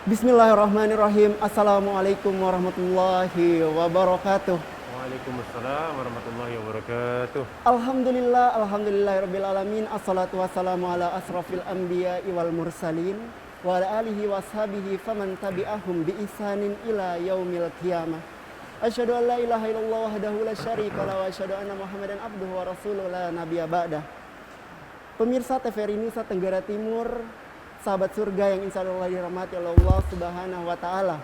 Bismillahirrahmanirrahim. Assalamualaikum warahmatullahi wabarakatuh. Waalaikumsalam warahmatullahi wabarakatuh. Alhamdulillahirabbil alamin. Assalatu wassalamu ala asrafil anbiya'i wal mursalin wa ala alihi washabihi faman tabi'ahum bi ihsanin ila yaumil qiyamah. Asyhadu an la ilaha illallah wahdahu la syarika la wa asyhadu anna Muhammadan abduhu wa rasuluhu la nabiyya ba'dah. Pemirsa TVRI Nusa Tenggara Timur, sahabat surga yang insya Allah dirahmati oleh Allah Subhanahu wa Ta'ala.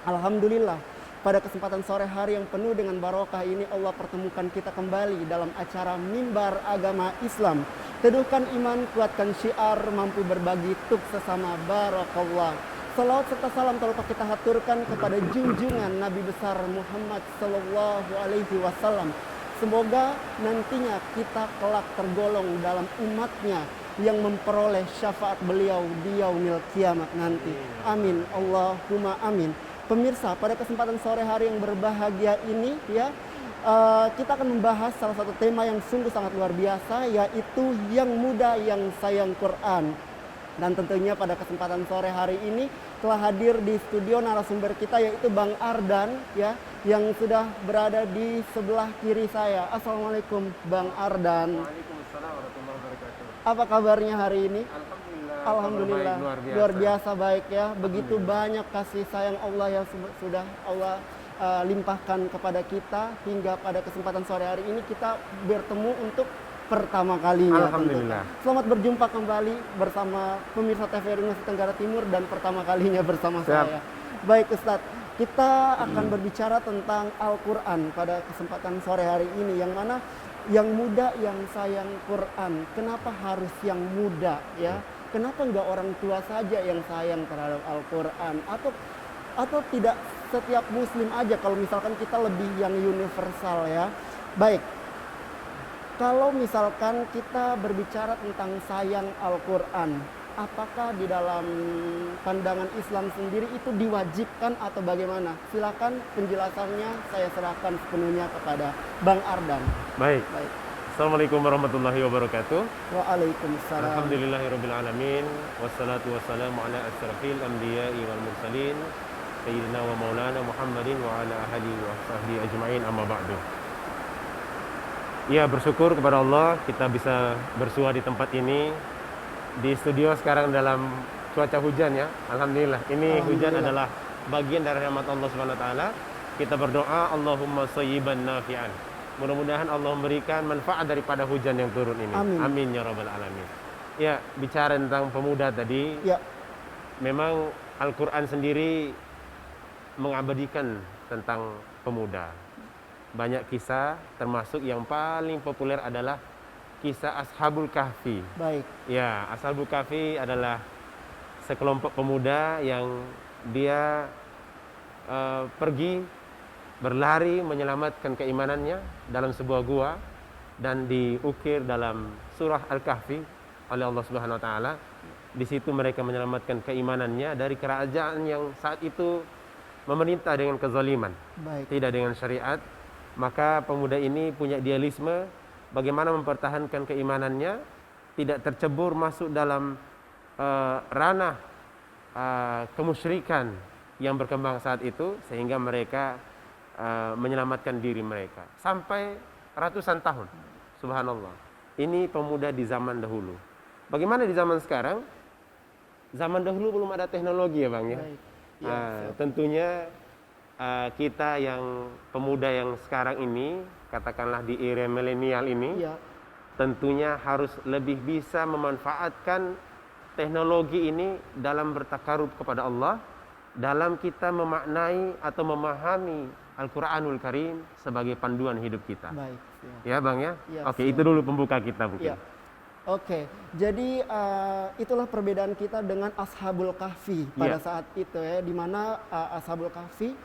Alhamdulillah, pada kesempatan sore hari yang penuh dengan barokah ini, Allah pertemukan kita kembali dalam acara Mimbar Agama Islam. Teduhkan iman, kuatkan syiar, mampu berbagi tuk sesama, barakallah. Salawat serta salam tak lupa kita haturkan kepada junjungan Nabi besar Muhammad Sallallahu Alaihi Wasallam. Semoga nantinya kita kelak tergolong dalam umatnya yang memperoleh syafaat beliau di yaumil kiamat nanti. Amin. Allahumma amin. Pemirsa, pada kesempatan sore hari yang berbahagia ini kita akan membahas salah satu tema yang sungguh sangat luar biasa, yaitu yang muda yang sayang Quran. Dan tentunya pada kesempatan sore hari ini telah hadir di studio narasumber kita, yaitu Bang Ardan yang sudah berada di sebelah kiri saya. Assalamualaikum Bang Ardan. Waalaikumsalam warahmatullahi wabarakatuh. Apa kabarnya hari ini? Alhamdulillah. Luar biasa baik ya. Begitu banyak kasih sayang Allah yang sudah Allah limpahkan kepada kita, hingga pada kesempatan sore hari ini kita bertemu untuk pertama kalinya. Alhamdulillah. Tentu. Selamat berjumpa kembali bersama pemirsa TVRI Nusa Tenggara Timur dan pertama kalinya bersama saya. Baik Ustadz, kita akan berbicara tentang Al-Quran pada kesempatan sore hari ini, yang mana yang muda yang sayang Quran. Kenapa harus yang muda ya? Kenapa enggak orang tua saja yang sayang terhadap Al-Quran? Atau tidak setiap muslim aja, kalau misalkan kita lebih yang universal ya. Baik. Kalau misalkan kita berbicara tentang sayang Al-Quran, apakah di dalam pandangan Islam sendiri itu diwajibkan atau bagaimana? Silakan penjelasannya saya serahkan sepenuhnya kepada Bang Ardan. Baik. Assalamualaikum warahmatullahi wabarakatuh. Waalaikumsalam. Alhamdulillahirabbil alamin. Wassalatu wassalamu ala asyrafil anbiya'i wal mursalin sayyidina wa maulana Muhammadin wa ala alihi wa sahbihi ajma'in, amma ba'du. Ya, bersyukur kepada Allah kita bisa bersua di tempat ini. Di studio sekarang dalam cuaca hujan ya. Alhamdulillah. Ini hujan adalah bagian dari rahmat Allah Subhanahu wa taala. Kita berdoa, Allahumma shayyiban nafi'an. Mudah-mudahan Allah memberikan manfaat daripada hujan yang turun ini. Amin. Amin ya rabbal alamin. Ya, bicara tentang pemuda tadi. Ya. Memang Al-Qur'an sendiri mengabadikan tentang pemuda. Banyak kisah, termasuk yang paling populer adalah kisah Ashabul Kahfi. Baik. Ya, Ashabul Kahfi adalah sekelompok pemuda yang dia pergi berlari menyelamatkan keimanannya dalam sebuah gua, dan diukir dalam surah Al-Kahfi oleh Allah Subhanahu wa taala. Di situ mereka menyelamatkan keimanannya dari kerajaan yang saat itu memerintah dengan kezaliman, tidak dengan syariat. Maka pemuda ini punya idealisme bagaimana mempertahankan keimanannya, tidak tercebur masuk dalam ranah kemusyrikan yang berkembang saat itu, sehingga mereka menyelamatkan diri mereka sampai ratusan tahun. Subhanallah. Ini pemuda di zaman dahulu. Bagaimana di zaman sekarang? Zaman dahulu belum ada teknologi ya Bang ya. Tentunya kita yang pemuda yang sekarang ini, katakanlah di era milenial ini, tentunya harus lebih bisa memanfaatkan teknologi ini dalam bertakarub kepada Allah, dalam kita memaknai atau memahami Al-Quranul Karim sebagai panduan hidup kita. Baik. Ya Bang ya? Oke, siap. itu dulu pembuka kita mungkin. Oke, jadi itulah perbedaan kita dengan Ashabul Kahfi pada saat itu ya, di mana Ashabul Kahfi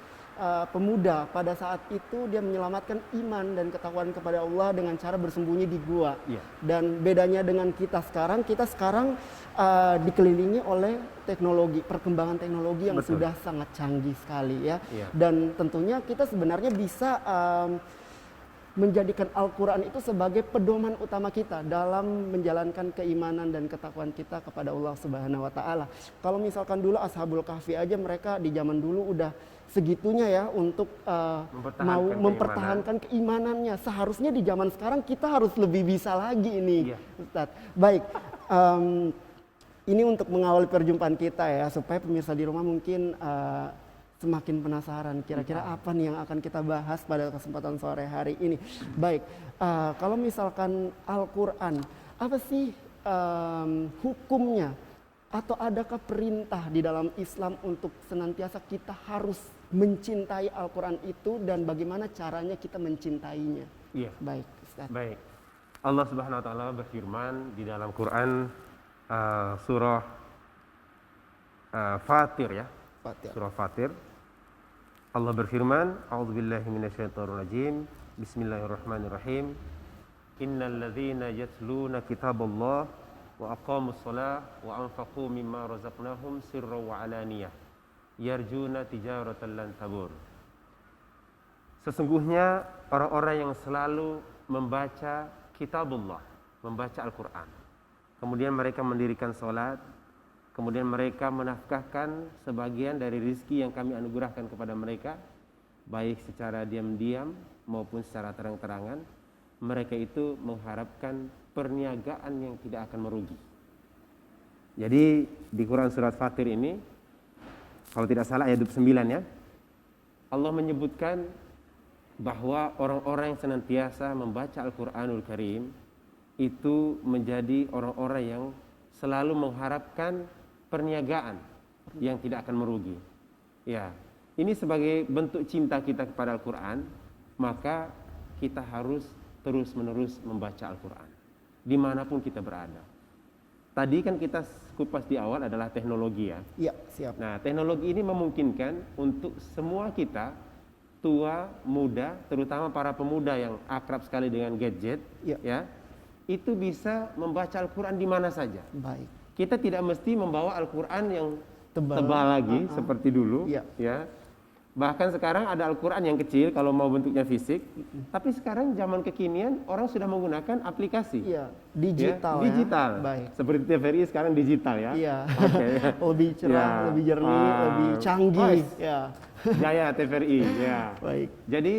pemuda pada saat itu dia menyelamatkan iman dan ketakwaan kepada Allah dengan cara bersembunyi di gua. Dan bedanya dengan kita sekarang dikelilingi oleh teknologi, perkembangan teknologi yang sudah sangat canggih sekali ya. Dan tentunya kita sebenarnya bisa menjadikan Al-Quran itu sebagai pedoman utama kita dalam menjalankan keimanan dan ketakwaan kita kepada Allah Subhanahu wa Ta'ala. Kalau misalkan dulu Ashabul Kahfi aja, mereka di zaman dulu udah segitunya ya untuk mempertahankan keimanannya. Seharusnya di zaman sekarang kita harus lebih bisa lagi ini, Ustadz. Baik, ini untuk mengawali perjumpaan kita ya, supaya pemirsa di rumah mungkin semakin penasaran kira-kira apa nih yang akan kita bahas pada kesempatan sore hari ini. Baik, kalau misalkan Al-Quran, apa sih hukumnya? Atau adakah perintah di dalam Islam untuk senantiasa kita harus mencintai Al-Quran itu, dan bagaimana caranya kita mencintainya? Iya. Baik, Ustaz. Baik. Allah Subhanahu wa Ta'ala berfirman di dalam Quran surah Fatir ya. Surah Fatir. Allah berfirman, A'udzubillahi minasyaitonirrajim. Bismillahirrahmanirrahim. Innal ladzina yatluna kitaballah wa aqamus shalah wa anfaqu mimma razaqnahum sirran wa alaniyah yarjuna tijaratan lan tabur. Sesungguhnya orang-orang yang selalu membaca kitabullah, membaca Al-Quran, kemudian mereka mendirikan salat, kemudian mereka menafkahkan sebagian dari rizki yang kami anugerahkan kepada mereka, baik secara diam-diam maupun secara terang-terangan. Mereka itu mengharapkan perniagaan yang tidak akan merugi. Jadi di Quran surat Fatir ini, kalau tidak salah ayat 29 ya, Allah menyebutkan bahwa orang-orang yang senantiasa membaca Al-Quranul Karim itu menjadi orang-orang yang selalu mengharapkan perniagaan yang tidak akan merugi. Ya, ini sebagai bentuk cinta kita kepada Al-Quran, maka kita harus terus-menerus membaca Al-Quran dimanapun kita berada. Tadi kan kita kupas di awal adalah teknologi ya. Iya, siap. Nah, teknologi ini memungkinkan untuk semua kita, tua, muda, terutama para pemuda yang akrab sekali dengan gadget, ya, itu bisa membaca Al-Quran di mana saja. Baik. Kita tidak mesti membawa Al-Quran yang tebal lagi seperti dulu, ya. Bahkan sekarang ada Al-Quran yang kecil kalau mau bentuknya fisik, tapi sekarang zaman kekinian orang sudah menggunakan aplikasi. Iya, digital. Ya, digital. Baik. Seperti TVRI sekarang digital ya. Iya. Okay. Lebih cerah, lebih jernih, lebih canggih. Ya. Jaya TVRI. Ya. Baik. Jadi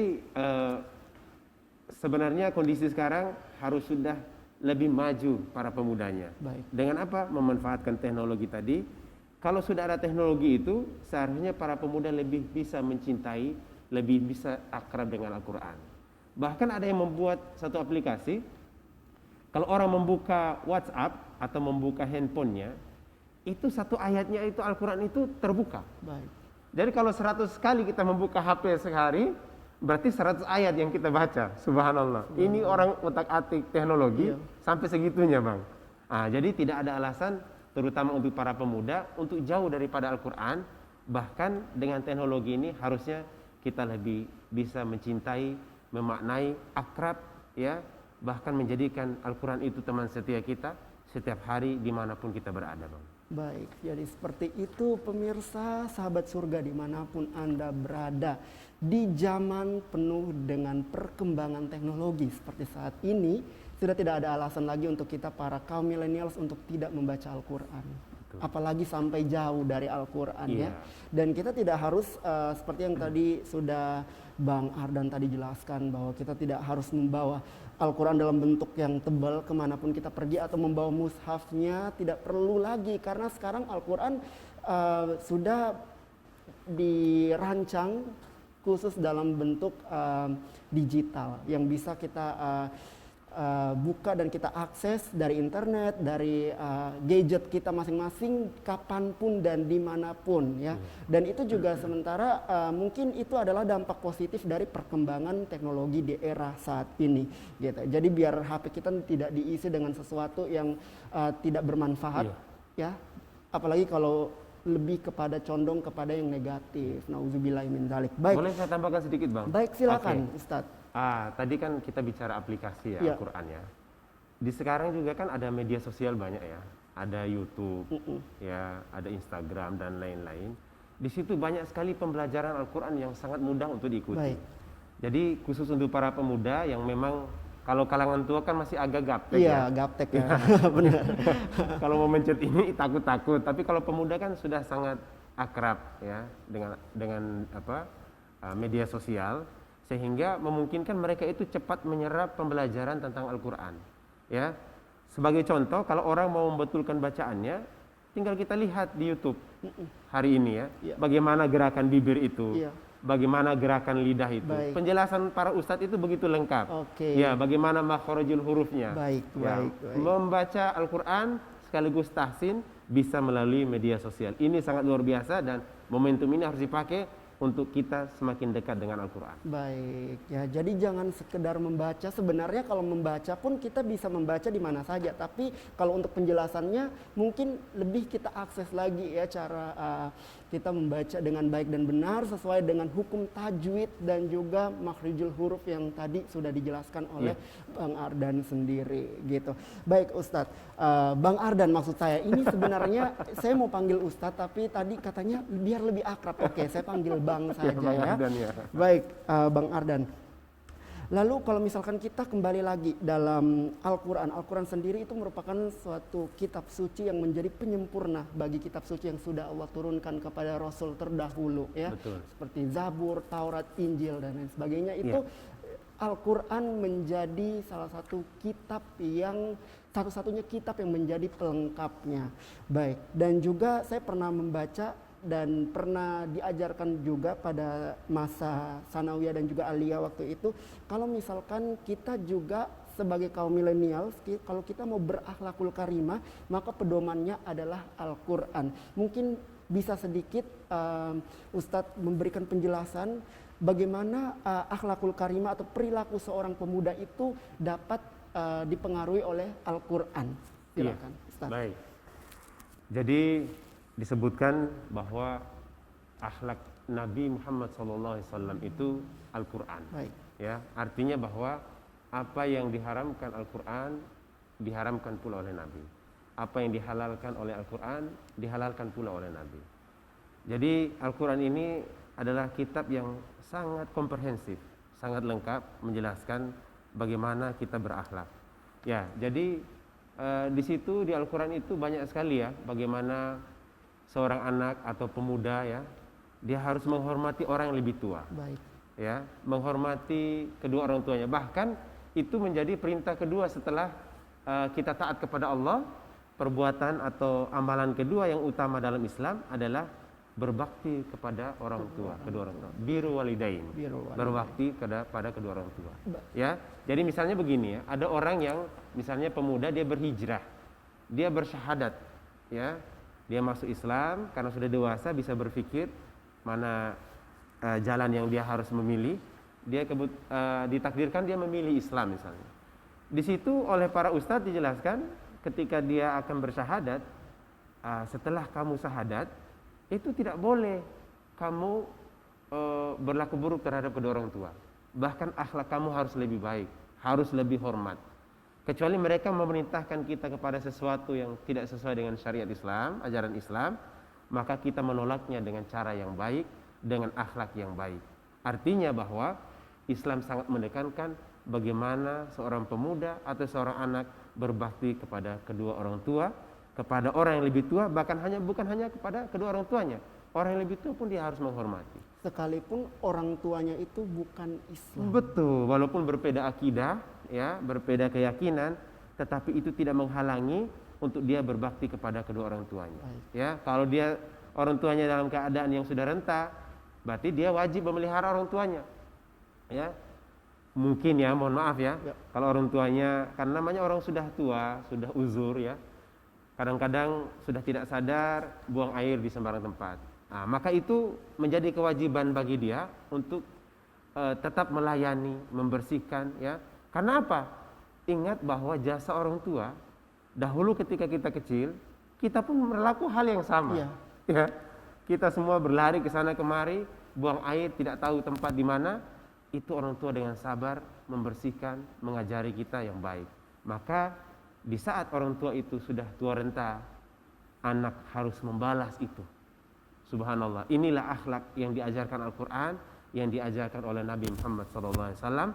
sebenarnya kondisi sekarang harus sudah lebih maju para pemudanya. Baik. Dengan apa? Memanfaatkan teknologi tadi. Kalau sudah ada teknologi itu, seharusnya para pemuda lebih bisa mencintai, lebih bisa akrab dengan Al-Quran. Bahkan ada yang membuat satu aplikasi, kalau orang membuka WhatsApp atau membuka handphonenya, itu satu ayatnya itu Al-Quran itu terbuka. Baik. Jadi kalau 100 kali kita membuka HP sehari, berarti 100 ayat yang kita baca. Subhanallah. Ini orang utak-atik teknologi sampai segitunya, Bang. Jadi tidak ada alasan, terutama untuk para pemuda, untuk jauh daripada Al-Quran. Bahkan dengan teknologi ini harusnya kita lebih bisa mencintai, memaknai, akrab, ya, bahkan menjadikan Al-Quran itu teman setia kita setiap hari dimanapun kita berada, Bang. Baik, jadi seperti itu pemirsa, sahabat surga dimanapun Anda berada. Di zaman penuh dengan perkembangan teknologi seperti saat ini, sudah tidak ada alasan lagi untuk kita para kaum millennials untuk tidak membaca Al-Quran. Apalagi sampai jauh dari Al-Quran ya. Dan kita tidak harus seperti yang tadi sudah Bang Ardan tadi jelaskan, bahwa kita tidak harus membawa Al-Quran dalam bentuk yang tebal kemanapun kita pergi, atau membawa mushafnya, tidak perlu lagi. Karena sekarang Al-Quran sudah dirancang khusus dalam bentuk digital yang bisa kita buka dan kita akses dari internet, dari gadget kita masing-masing, kapanpun dan dimanapun ya. Dan itu juga sementara mungkin itu adalah dampak positif dari perkembangan teknologi di era saat ini gitu. Jadi biar HP kita tidak diisi dengan sesuatu yang tidak bermanfaat ya, apalagi kalau lebih kepada condong kepada yang negatif. Nauzubillahi min dzalik. Baik. Boleh saya tambahkan sedikit, Bang? Baik, silakan, Ustadz. Tadi kan kita bicara aplikasi ya, Al-Quran ya. Di sekarang juga kan ada media sosial banyak ya. Ada YouTube, ya, ada Instagram dan lain-lain. Di situ banyak sekali pembelajaran Al-Quran yang sangat mudah untuk diikuti. Baik. Jadi khusus untuk para pemuda yang memang kalau kalangan tua kan masih agak gaptek Iya, ya. gaptek ya. Benar. Kalau mau mencet ini takut-takut, tapi kalau pemuda kan sudah sangat akrab ya dengan media sosial, sehingga memungkinkan mereka itu cepat menyerap pembelajaran tentang Al-Qur'an. Ya. Sebagai contoh, kalau orang mau membetulkan bacaannya, tinggal kita lihat di YouTube hari ini ya, Iya. bagaimana gerakan bibir itu, Iya. bagaimana gerakan lidah itu. Baik. Penjelasan para ustadz itu begitu lengkap. Oke. Ya, bagaimana makhrajul hurufnya. Baik, Ya, baik, baik. membaca Al-Qur'an sekaligus tahsin bisa melalui media sosial. Ini sangat luar biasa dan momentum ini harus dipakai untuk kita semakin dekat dengan Al-Qur'an. Baik, ya jadi jangan sekedar membaca. Sebenarnya kalau membaca pun kita bisa membaca di mana saja. Tapi kalau untuk penjelasannya mungkin lebih kita akses lagi ya cara kita membaca dengan baik dan benar sesuai dengan hukum tajwid dan juga makhrijul huruf yang tadi sudah dijelaskan oleh Bang Ardan sendiri gitu. Baik Ustadz, Bang Ardan maksud saya ini sebenarnya saya mau panggil Ustadz tapi tadi katanya biar lebih akrab. Oke, saya panggil Bang saja Bang ya. Ardan, ya. Baik, Bang Ardan. Lalu kalau misalkan kita kembali lagi dalam Al-Quran, Al-Quran sendiri itu merupakan suatu kitab suci yang menjadi penyempurna bagi kitab suci yang sudah Allah turunkan kepada Rasul terdahulu ya. Betul. Seperti Zabur, Taurat, Injil dan lain sebagainya itu Al-Quran menjadi salah satu kitab yang satu-satunya kitab yang menjadi pelengkapnya. Baik, dan juga saya pernah membaca dan pernah diajarkan juga pada masa sanawiyah dan juga aliyah waktu itu, kalau misalkan kita juga sebagai kaum milenial, kalau kita mau berakhlakul karimah, maka pedomannya adalah Al-Quran. Mungkin bisa sedikit Ustadz memberikan penjelasan bagaimana akhlakul karimah atau perilaku seorang pemuda itu dapat dipengaruhi oleh Al-Quran. Silakan, Ustadz. Baik. Jadi disebutkan bahwa akhlak Nabi Muhammad SAW itu Al-Quran. Baik. Ya, artinya bahwa apa yang diharamkan Al-Quran diharamkan pula oleh Nabi. Apa yang dihalalkan oleh Al-Quran dihalalkan pula oleh Nabi. Jadi Al-Quran ini adalah kitab yang sangat komprehensif, sangat lengkap menjelaskan bagaimana kita berakhlak. Ya, jadi di situ di Al-Quran itu banyak sekali ya bagaimana seorang anak atau pemuda ya, dia harus menghormati orang yang lebih tua. Baik. Ya, menghormati kedua orang tuanya. Bahkan itu menjadi perintah kedua setelah kita taat kepada Allah. Perbuatan atau amalan kedua yang utama dalam Islam adalah berbakti kepada orang tua, kedua orang tua. Birrul walidain. Berbakti pada kedua orang tua. Ya. Jadi misalnya begini ya, ada orang yang misalnya pemuda dia berhijrah. Dia bersyahadat, ya. Dia masuk Islam karena sudah dewasa bisa berpikir mana jalan yang dia harus memilih. Dia ditakdirkan dia memilih Islam misalnya. Di situ oleh para ustadz dijelaskan ketika dia akan bersyahadat, setelah kamu syahadat itu tidak boleh kamu berlaku buruk terhadap kedua orang tua. Bahkan akhlak kamu harus lebih baik, harus lebih hormat. Kecuali mereka memerintahkan kita kepada sesuatu yang tidak sesuai dengan syariat Islam, ajaran Islam, maka kita menolaknya dengan cara yang baik, dengan akhlak yang baik. Artinya bahwa Islam sangat menekankan bagaimana seorang pemuda atau seorang anak berbakti kepada kedua orang tua, kepada orang yang lebih tua, bahkan bukan hanya kepada kedua orang tuanya. Orang yang lebih tua pun dia harus menghormati. Sekalipun orang tuanya itu bukan Islam. Betul, walaupun berbeda akidah, ya, berbeda keyakinan, tetapi itu tidak menghalangi untuk dia berbakti kepada kedua orang tuanya. Baik. Ya, kalau dia orang tuanya dalam keadaan yang sudah renta, berarti dia wajib memelihara orang tuanya. Ya, mungkin ya, mohon maaf ya, kalau orang tuanya, karena namanya orang sudah tua, sudah uzur ya, kadang-kadang sudah tidak sadar buang air di sembarang tempat. Nah, maka itu menjadi kewajiban bagi dia untuk tetap melayani, membersihkan ya. Karena apa? Ingat bahwa jasa orang tua dahulu ketika kita kecil, kita pun berlaku hal yang sama. Iya. Ya. Kita semua berlari ke sana kemari, buang air tidak tahu tempat di mana. Itu orang tua dengan sabar membersihkan, mengajari kita yang baik. Maka di saat orang tua itu sudah tua renta, anak harus membalas itu. Subhanallah, inilah akhlak yang diajarkan Al-Quran yang diajarkan oleh Nabi Muhammad SAW,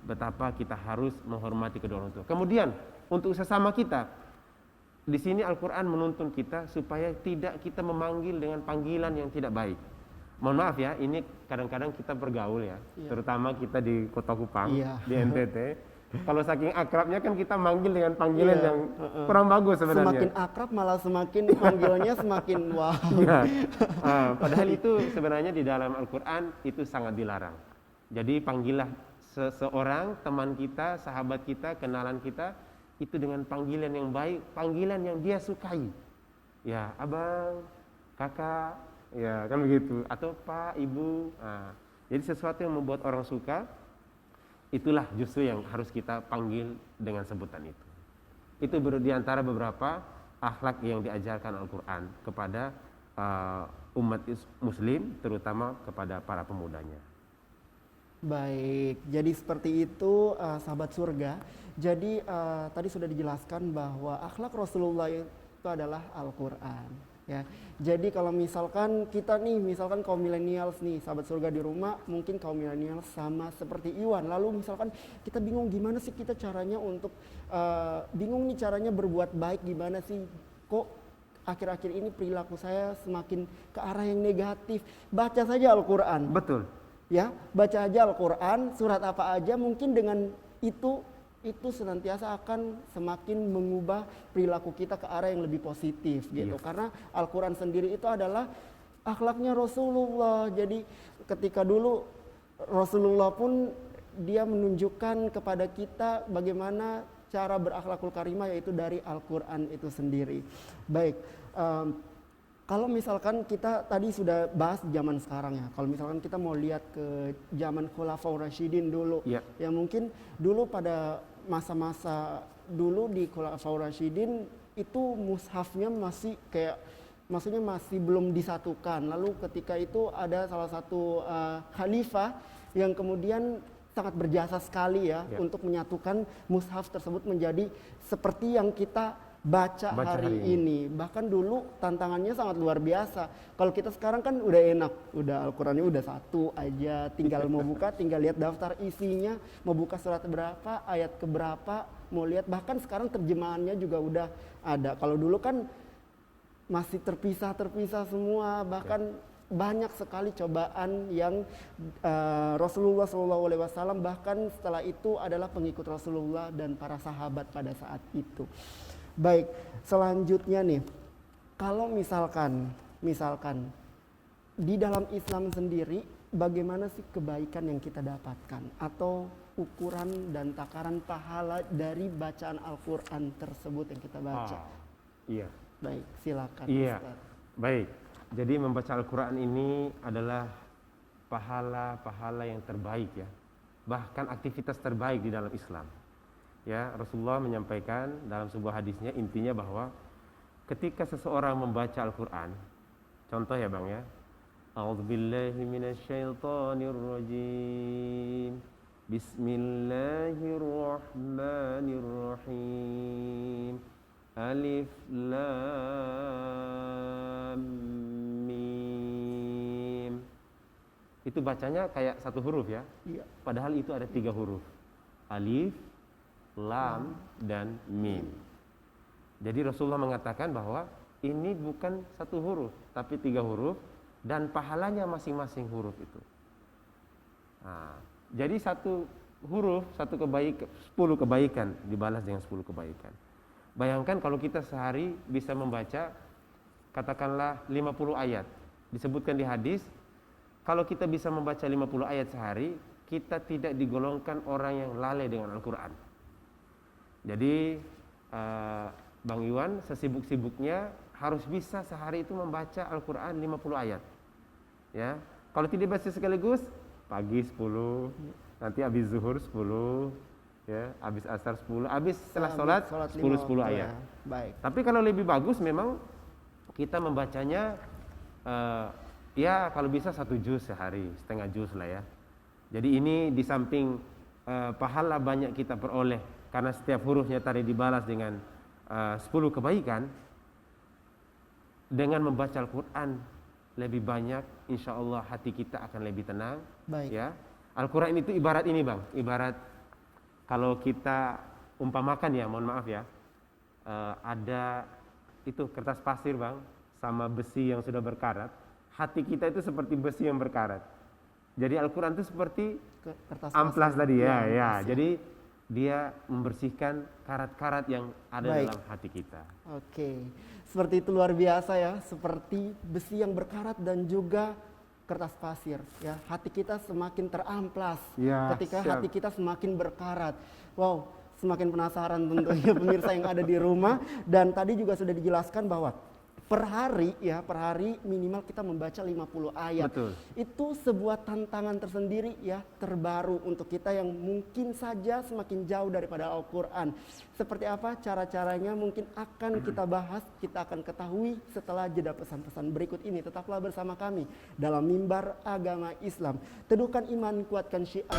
betapa kita harus menghormati kedua orang tua. Kemudian untuk sesama kita, di sini Al-Quran menuntun kita supaya tidak kita memanggil dengan panggilan yang tidak baik. Mohon maaf ya, ini kadang-kadang kita bergaul ya, terutama kita di Kota Kupang, di NTT. Kalau saking akrabnya kan kita manggil dengan panggilan yang kurang bagus sebenarnya. Semakin akrab malah semakin manggilnya semakin wow. Padahal itu sebenarnya di dalam Al-Quran itu sangat dilarang. Jadi panggillah seseorang, teman kita, sahabat kita, kenalan kita, itu dengan panggilan yang baik, panggilan yang dia sukai. Ya, abang, kakak, ya kan begitu. Atau pak, ibu. Jadi sesuatu yang membuat orang suka, itulah justru yang harus kita panggil dengan sebutan itu. Itu di antara beberapa akhlak yang diajarkan Al-Quran kepada umat muslim, terutama kepada para pemudanya. Baik, jadi seperti itu sahabat surga. Jadi tadi sudah dijelaskan bahwa akhlak Rasulullah itu adalah Al-Quran. Ya, jadi kalau misalkan kita nih, misalkan kaum milenials nih, sahabat surga di rumah, mungkin kaum milenials sama seperti Iwan. Lalu misalkan kita bingung gimana sih kita caranya untuk bingung nih caranya berbuat baik gimana sih? Kok akhir-akhir ini perilaku saya semakin ke arah yang negatif? Baca saja Al-Quran. Betul. Ya, baca aja Al-Quran, surat apa aja, mungkin dengan itu senantiasa akan semakin mengubah perilaku kita ke arah yang lebih positif gitu. Karena Al-Quran sendiri itu adalah akhlaknya Rasulullah. Jadi ketika dulu Rasulullah pun dia menunjukkan kepada kita bagaimana cara berakhlakul karimah, yaitu dari Al-Quran itu sendiri. Baik, kalau misalkan kita tadi sudah bahas zaman sekarang ya, kalau misalkan kita mau lihat ke zaman Khulafaur Rasyidin dulu, ya mungkin dulu pada masa-masa dulu di Khulafaur Rasyidin itu mushafnya masih kayak, maksudnya masih belum disatukan. Lalu ketika itu ada salah satu khalifah yang kemudian sangat berjasa sekali ya untuk menyatukan mushaf tersebut menjadi seperti yang kita baca hari ini. Bahkan dulu tantangannya sangat luar biasa. Kalau kita sekarang kan udah enak, udah Al-Qurannya udah satu aja, tinggal mau buka, tinggal lihat daftar isinya, mau buka surat berapa, ayat keberapa, mau lihat. Bahkan sekarang terjemahannya juga udah ada. Kalau dulu kan masih terpisah semua, bahkan banyak sekali cobaan yang Rasulullah SAW bahkan setelah itu adalah pengikut Rasulullah dan para sahabat pada saat itu. Baik, selanjutnya nih, kalau misalkan di dalam Islam sendiri, bagaimana sih kebaikan yang kita dapatkan atau ukuran dan takaran pahala dari bacaan Al-Quran tersebut yang kita baca? Baik, silakan. Ustaz. Baik. Jadi membaca Al-Quran ini adalah pahala-pahala yang terbaik ya, bahkan aktivitas terbaik di dalam Islam. Ya, Rasulullah menyampaikan dalam sebuah hadisnya, intinya bahwa ketika seseorang membaca Al-Quran, contoh ya Bang ya, A'udzubillahi minasyaitonirrajim, Bismillahirrahmanirrahim, Alif Lam Mim. Itu bacanya kayak satu huruf ya, padahal itu ada 3 huruf, Alif, Lam, dan Mim. Jadi Rasulullah mengatakan bahwa ini bukan satu huruf, tapi 3 huruf, dan pahalanya masing-masing huruf itu. Jadi satu huruf, 10 kebaikan dibalas dengan 10 kebaikan. Bayangkan kalau kita sehari bisa membaca katakanlah 50 ayat. Disebutkan di hadis, kalau kita bisa membaca 50 ayat sehari, kita tidak digolongkan orang yang lalai dengan Al-Quran. Jadi Bang Iwan sesibuk-sibuknya harus bisa sehari itu membaca Al-Quran 50 ayat. Ya, kalau tidak baca sekaligus, pagi 10, nanti habis zuhur 10, ya, habis asar 10, habis setelah sholat 10 ayat. Baik. Tapi kalau lebih bagus memang kita membacanya ya kalau bisa 1 juz sehari, setengah juz lah ya. Jadi ini di samping pahala banyak kita peroleh karena setiap hurufnya tadi dibalas dengan 10 kebaikan, dengan membaca Al-Quran lebih banyak, insya Allah hati kita akan lebih tenang. Baik. Ya, Al-Quran itu ibarat ini bang, ibarat kalau kita umpamakan ya, mohon maaf ya, ada itu kertas pasir bang, sama besi yang sudah berkarat. Hati kita itu seperti besi yang berkarat. Jadi Al-Quran itu seperti Kertas amplas pasir. tadi ya, Amplas, ya. Jadi dia membersihkan karat-karat yang ada Baik. dalam hati kita. Oke, seperti itu luar biasa ya, seperti besi yang berkarat dan juga kertas pasir ya. Hati kita semakin teramplas Ya, ketika siap. hati kita semakin berkarat. Wow, semakin penasaran tentunya pemirsa yang ada di rumah. Dan tadi juga sudah dijelaskan bahwa per hari minimal kita membaca 50 ayat. Betul. Itu sebuah tantangan tersendiri ya, terbaru untuk kita yang mungkin saja semakin jauh daripada Al-Quran. Seperti apa cara-caranya mungkin akan kita bahas, kita akan ketahui setelah jeda pesan-pesan berikut ini. Tetaplah bersama kami dalam Mimbar Agama Islam. Teduhkan iman, kuatkan syiar.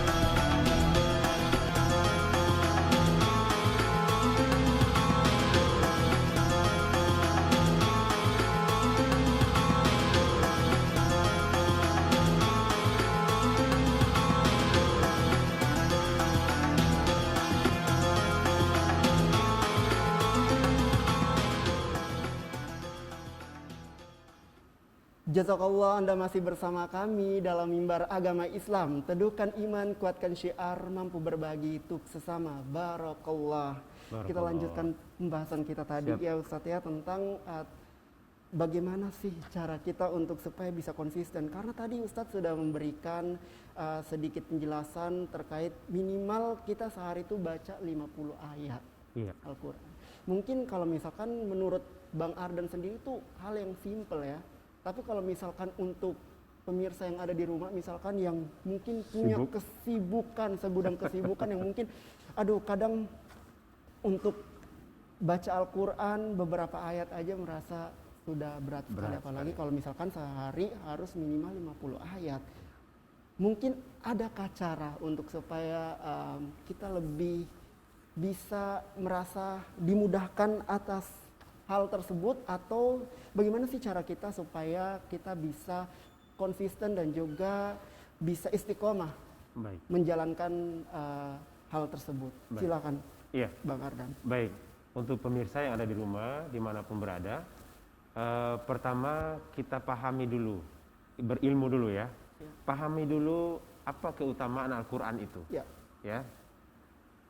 Jazakallah, Anda masih bersama kami dalam Mimbar Agama Islam. Teduhkan iman, kuatkan syiar, mampu berbagi untuk sesama. Barakallah. Kita lanjutkan pembahasan kita tadi. Siap. Ya Ustadz ya, tentang bagaimana sih cara kita untuk supaya bisa konsisten. Karena tadi Ustadz sudah memberikan sedikit penjelasan terkait minimal kita sehari itu baca 50 ayat Al-Quran. Mungkin kalau misalkan menurut Bang Ardan sendiri itu hal yang simple ya. Tapi kalau misalkan untuk pemirsa yang ada di rumah, misalkan yang mungkin punya kesibukan, segudang kesibukan yang mungkin, kadang untuk baca Al-Quran beberapa ayat aja merasa sudah berat sekali. Apalagi kalau misalkan sehari harus minimal 50 ayat. Mungkin adakah cara untuk supaya kita lebih bisa merasa dimudahkan atas hal tersebut, atau bagaimana sih cara kita supaya kita bisa konsisten dan juga bisa istiqomah menjalankan hal tersebut? Baik. Silakan, Bang Ardan. Baik, untuk pemirsa yang ada di rumah dimanapun berada, pertama kita pahami dulu, berilmu dulu ya. Pahami dulu apa keutamaan Al-Quran itu. Ya,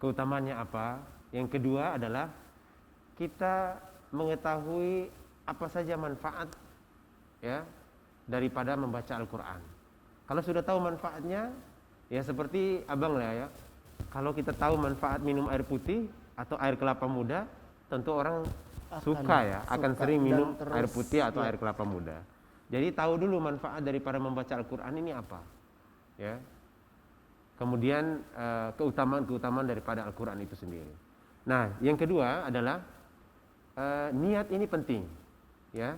keutamaannya apa. Yang kedua adalah kita mengetahui apa saja manfaat ya daripada membaca Al-Quran. Kalau sudah tahu manfaatnya, ya seperti abang lah ya. Kalau kita tahu manfaat minum air putih atau air kelapa muda, tentu orang akan sering minum air putih atau air kelapa muda. Jadi tahu dulu manfaat daripada membaca Al-Quran ini apa. Ya. Kemudian keutamaan-keutamaan daripada Al-Quran itu sendiri. Nah, yang kedua adalah niat ini penting, ya.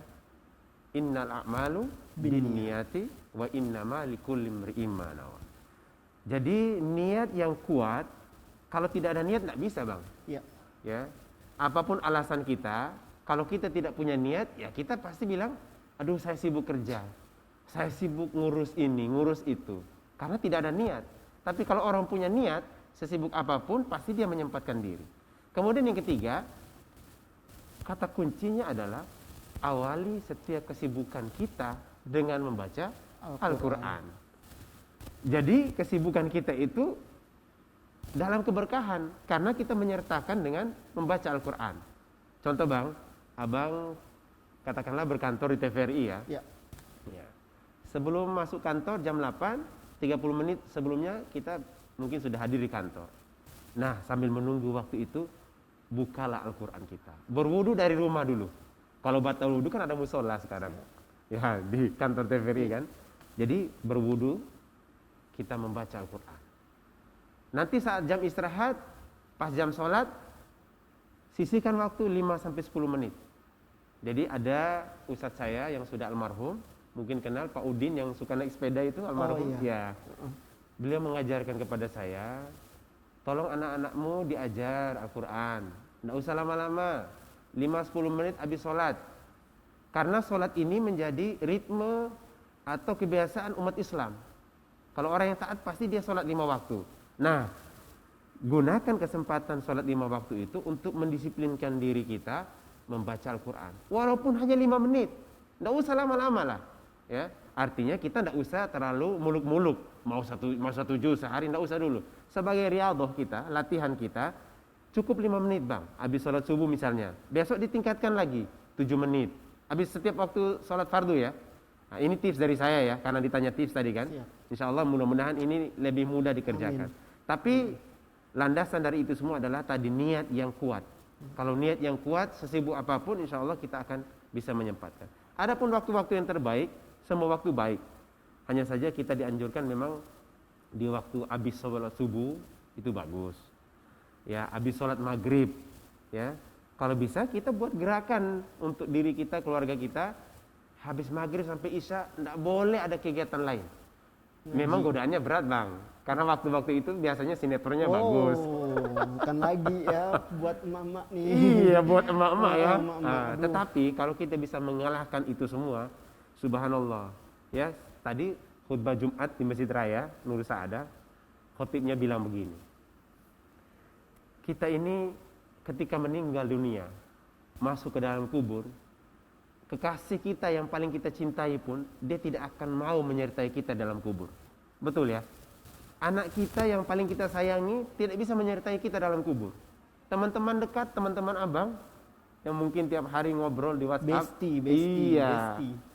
Innal a'malu binniyati wa innama likulli imri'in ma nawa. Jadi niat yang kuat, kalau tidak ada niat tidak bisa, Bang. Ya. Apapun alasan kita, kalau kita tidak punya niat, ya kita pasti bilang, aduh saya sibuk kerja, saya sibuk ngurus ini, ngurus itu, karena tidak ada niat. Tapi kalau orang punya niat, sesibuk apapun pasti dia menyempatkan diri. Kemudian yang ketiga, kata kuncinya adalah awali setiap kesibukan kita dengan membaca Al-Quran. Jadi kesibukan kita itu dalam keberkahan karena kita menyertakan dengan membaca Al-Quran. Contoh Bang, abang katakanlah berkantor di TVRI ya. Ya. Sebelum masuk kantor jam 8, 30 menit sebelumnya kita mungkin sudah hadir di kantor. Nah, sambil menunggu waktu itu, bukalah Al-Quran kita. Berwudu dari rumah dulu. Kalau batal wudu kan ada musola sekarang. Ya, di kantor TVRI kan. Jadi berwudu, kita membaca Al-Quran. Nanti saat jam istirahat, pas jam sholat, sisihkan waktu 5-10 menit. Jadi ada ustadz saya yang sudah almarhum, mungkin kenal Pak Udin yang suka naik sepeda itu almarhum. Ya. Beliau mengajarkan kepada saya, tolong anak-anakmu diajar Al-Quran. Nggak usah lama-lama, 5-10 menit habis sholat. Karena sholat ini menjadi ritme atau kebiasaan umat Islam. Kalau orang yang taat pasti dia sholat 5 waktu. Nah, gunakan kesempatan sholat 5 waktu itu untuk mendisiplinkan diri kita membaca Al-Quran. Walaupun hanya 5 menit, tidak usah lama-lama lah. Ya, artinya kita tidak usah terlalu muluk-muluk. Mau satu juz sehari, tidak usah dulu. Sebagai riyadhah kita, latihan kita, cukup 5 menit bang. Habis sholat subuh misalnya. Besok ditingkatkan lagi 7 menit. Habis setiap waktu sholat fardu ya. Nah, ini tips dari saya ya, karena ditanya tips tadi kan. Insya Allah mudah-mudahan ini lebih mudah dikerjakan. Amin. Tapi landasan dari itu semua adalah tadi niat yang kuat. Kalau niat yang kuat, sesibuk apapun insya Allah kita akan bisa menyempatkan. Adapun waktu-waktu yang terbaik, semua waktu baik. Hanya saja kita dianjurkan memang di waktu habis sholat subuh itu bagus. Ya, habis sholat maghrib. Ya, kalau bisa kita buat gerakan untuk diri kita, keluarga kita. Habis maghrib sampai isya tidak boleh ada kegiatan lain. Memang godaannya berat bang, karena waktu-waktu itu biasanya sinetronnya bagus. Bukan lagi ya buat emak-emak nih. Iya, buat emak-emak ya. Emak-emak. Tetapi kalau kita bisa mengalahkan itu semua, subhanallah. Ya, tadi khutbah Jumat di Masjid Raya Nur Sa'adah, khotibnya bilang begini. Kita ini ketika meninggal dunia, masuk ke dalam kubur, kekasih kita yang paling kita cintai pun dia tidak akan mau menyertai kita dalam kubur. Betul ya? Anak kita yang paling kita sayangi tidak bisa menyertai kita dalam kubur. Teman-teman dekat, teman-teman abang yang mungkin tiap hari ngobrol di WhatsApp,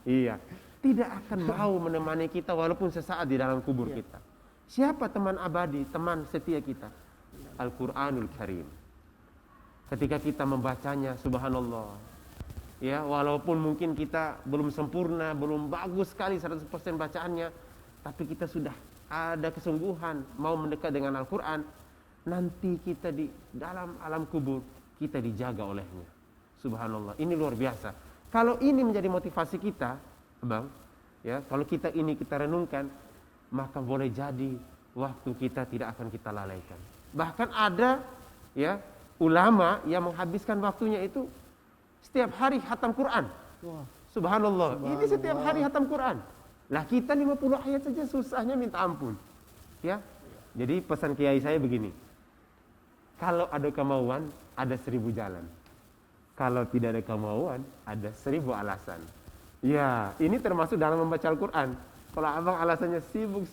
iya, tidak akan mau menemani kita walaupun sesaat di dalam kubur kita. Siapa teman abadi, teman setia kita? Al-Quranul Karim. Ketika kita membacanya, subhanallah. Ya, walaupun mungkin kita belum sempurna, belum bagus sekali 100% bacaannya, tapi kita sudah ada kesungguhan mau mendekat dengan Al-Quran, nanti kita di dalam alam kubur kita dijaga olehnya. Subhanallah, ini luar biasa. Kalau ini menjadi motivasi kita, bang, ya, kalau kita renungkan, maka boleh jadi waktu kita tidak akan kita lalaikan. Bahkan ada ya ulama yang menghabiskan waktunya itu setiap hari khatam Quran. Subhanallah. Ini setiap hari khatam Quran. Lah kita 50 ayat saja susahnya minta ampun. Ya. Jadi pesan kiai saya begini. Kalau ada kemauan, ada 1000 jalan. Kalau tidak ada kemauan, ada 1000 alasan. Ya, ini termasuk dalam membaca Al-Quran. Kalau abang alasannya sibuk,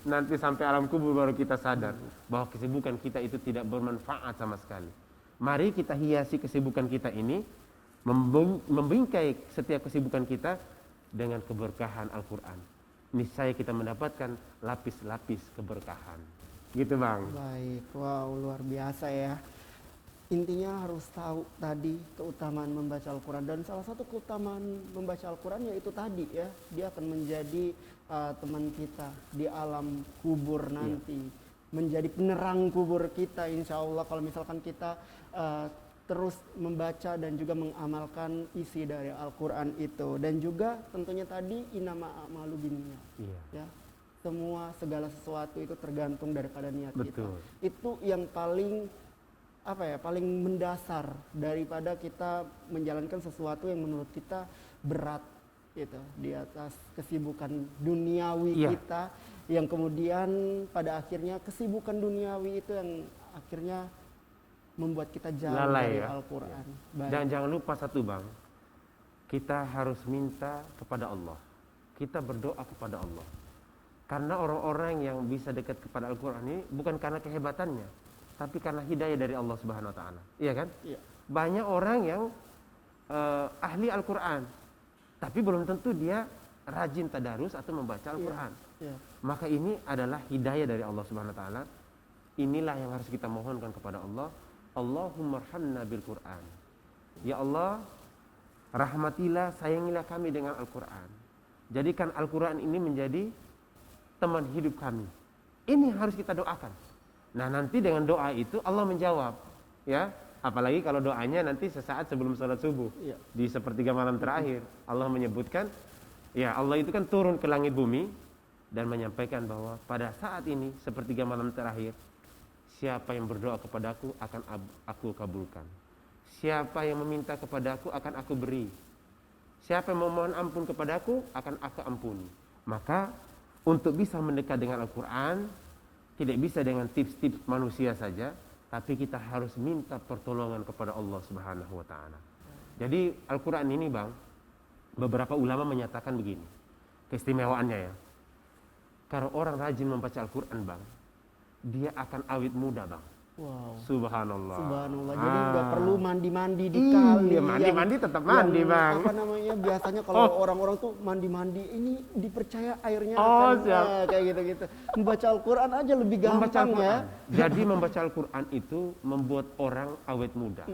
nanti sampai alam kubur baru kita sadar bahwa kesibukan kita itu tidak bermanfaat sama sekali. Mari kita hiasi kesibukan kita ini, membingkai setiap kesibukan kita dengan keberkahan Al-Quran. Niscaya kita mendapatkan lapis-lapis keberkahan. Gitu bang. Baik, wow, luar biasa ya. Intinya harus tahu tadi keutamaan membaca Al-Quran. Dan salah satu keutamaan membaca Al-Quran yaitu tadi ya, dia akan menjadi teman kita di alam kubur nanti. Menjadi penerang kubur kita insya Allah kalau misalkan kita terus membaca dan juga mengamalkan isi dari Al-Quran itu. Dan juga tentunya tadi inama a'malu binniyat. Ya, segala sesuatu itu tergantung daripada niat kita. Itu yang paling paling mendasar daripada kita menjalankan sesuatu yang menurut kita berat gitu, di atas kesibukan duniawi kita, yang kemudian pada akhirnya kesibukan duniawi itu yang akhirnya membuat kita jauh dari Al-Quran. Dan jangan lupa satu bang, kita harus minta kepada Allah, kita berdoa kepada Allah. Karena orang-orang yang bisa dekat kepada Al-Quran ini bukan karena kehebatannya, tapi karena hidayah dari Allah Subhanahu Wa Taala. Iya kan? Iya. Banyak orang yang ahli Al-Quran, tapi belum tentu dia rajin tadarus atau membaca Al-Quran. Maka ini adalah hidayah dari Allah Subhanahu Wa Taala. Inilah yang harus kita mohonkan kepada Allah. Allahumma arhamna bil Quran. Ya Allah, rahmatilah, sayangilah kami dengan Al-Quran. Jadikan Al-Quran ini menjadi teman hidup kami. Ini harus kita doakan. Nah, nanti dengan doa itu Allah menjawab, ya. Apalagi kalau doanya nanti sesaat sebelum sholat subuh, di sepertiga malam terakhir, Allah menyebutkan, ya Allah itu kan turun ke langit bumi dan menyampaikan bahwa pada saat ini sepertiga malam terakhir, siapa yang berdoa kepadaku akan aku kabulkan. Siapa yang meminta kepadaku akan aku beri. Siapa yang memohon ampun kepadaku akan aku ampuni. Maka untuk bisa mendekat dengan Al-Quran tidak bisa dengan tips-tips manusia saja, tapi kita harus minta pertolongan kepada Allah Subhanahu wa taala. Jadi Al-Quran ini Bang, beberapa ulama menyatakan begini, keistimewaannya ya. Kalau orang rajin membaca Al-Quran Bang, dia akan awet muda Bang. Wow. Subhanallah. Subhanallah. Jadi nggak perlu mandi-mandi di kali. Iya, mandi-mandi tetap mandi Bang. Apa namanya, biasanya kalau orang-orang tuh mandi-mandi ini dipercaya airnya Oh, akan kayak gitu-gitu. Membaca Al-Quran aja lebih gampang ya. Jadi membaca Al-Quran itu membuat orang awet muda.